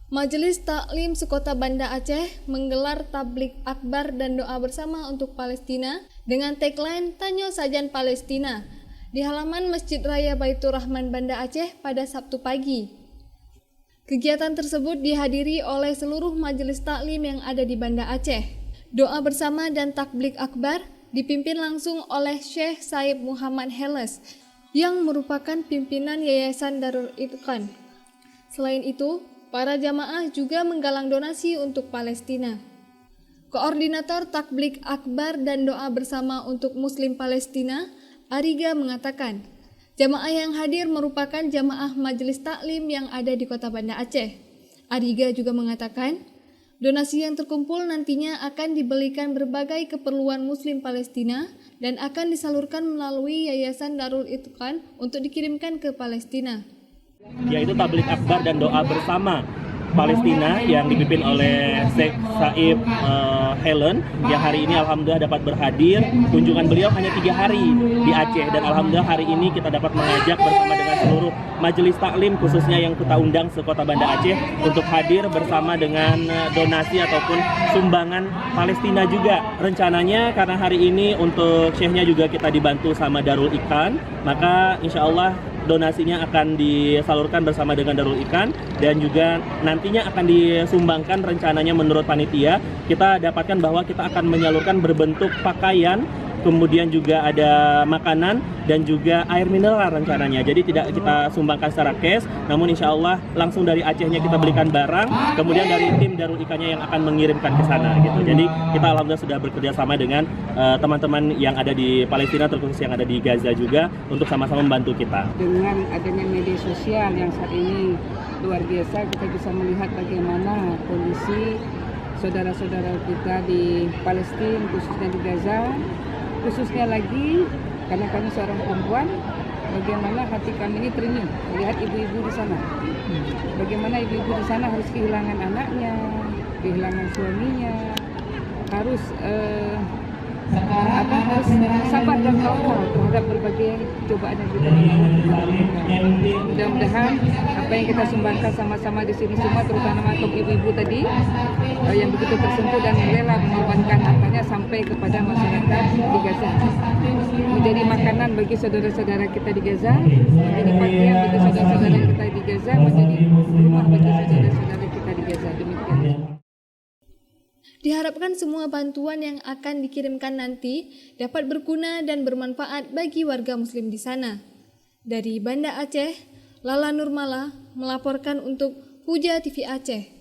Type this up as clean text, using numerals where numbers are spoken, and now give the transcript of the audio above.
Majelis Taklim Sekota Banda Aceh menggelar tablik akbar dan doa bersama untuk Palestina dengan tagline Tanyo Sajan Palestina di halaman Masjid Raya Baitur Rahman Banda Aceh pada Sabtu pagi. Kegiatan tersebut dihadiri oleh seluruh majelis taklim yang ada di Banda Aceh. Doa bersama dan tablik akbar dipimpin langsung oleh Syekh Saib Muhammad Heles yang merupakan pimpinan Yayasan Darul Itqan. Selain itu, para jamaah juga menggalang donasi untuk Palestina. Koordinator Tablik Akbar dan Doa Bersama untuk Muslim Palestina, Ariga mengatakan, jamaah yang hadir merupakan jamaah majelis taklim yang ada di Kota Banda Aceh. Ariga juga mengatakan, donasi yang terkumpul nantinya akan dibelikan berbagai keperluan Muslim Palestina dan akan disalurkan melalui Yayasan Darul Itqan untuk dikirimkan ke Palestina. Yaitu tablik akbar dan doa bersama Palestina yang dipimpin oleh Syekh Saib Helen yang hari ini alhamdulillah dapat berhadir. Kunjungan beliau hanya 3 hari di Aceh dan alhamdulillah hari ini kita dapat mengajak bersama dengan seluruh majelis taklim khususnya yang kita undang sekota Banda Aceh untuk hadir bersama dengan donasi ataupun sumbangan Palestina juga. Rencananya karena hari ini untuk Syekhnya juga kita dibantu sama Darul Ikan, maka insya Allah donasinya akan disalurkan bersama dengan Darul Ikan dan juga nantinya akan disumbangkan rencananya menurut panitia. Kita dapatkan bahwa kita akan menyalurkan berbentuk pakaian, kemudian juga ada makanan dan juga air mineral rencananya. Jadi tidak kita sumbangkan secara cash, namun insya Allah langsung dari Acehnya kita belikan barang, kemudian dari tim Darul Ikannya yang akan mengirimkan ke sana gitu. Jadi kita alhamdulillah sudah bekerja sama dengan teman-teman yang ada di Palestina, terkhusus yang ada di Gaza juga untuk sama-sama membantu kita. Dengan adanya media sosial yang saat ini luar biasa, kita bisa melihat bagaimana kondisi saudara-saudara kita di Palestina, khususnya di Gaza, khususnya lagi karena kami seorang perempuan, bagaimana hati kami ini terenyuh melihat ibu-ibu di sana. Bagaimana ibu-ibu di sana harus kehilangan anaknya, kehilangan suaminya, harus harus sabar dan tawakal terhadap berbagai cobaan yang kita alami. Mudah-mudahan apa yang kita sumbangkan sama-sama di sini semua, terutama untuk ibu-ibu tadi yang begitu tersentuh dan rela mengorbankan hartanya sampai kepada masyarakat di Gaza, menjadi makanan bagi saudara-saudara kita di Gaza, menjadi pakaian bagi saudara-saudara kita di Gaza, menjadi rumah bagi saudara-saudara kita di Gaza. Demikian. Diharapkan semua bantuan yang akan dikirimkan nanti dapat berguna dan bermanfaat bagi warga muslim di sana. Dari Banda Aceh, Lala Nurmala melaporkan untuk Puja TV Aceh.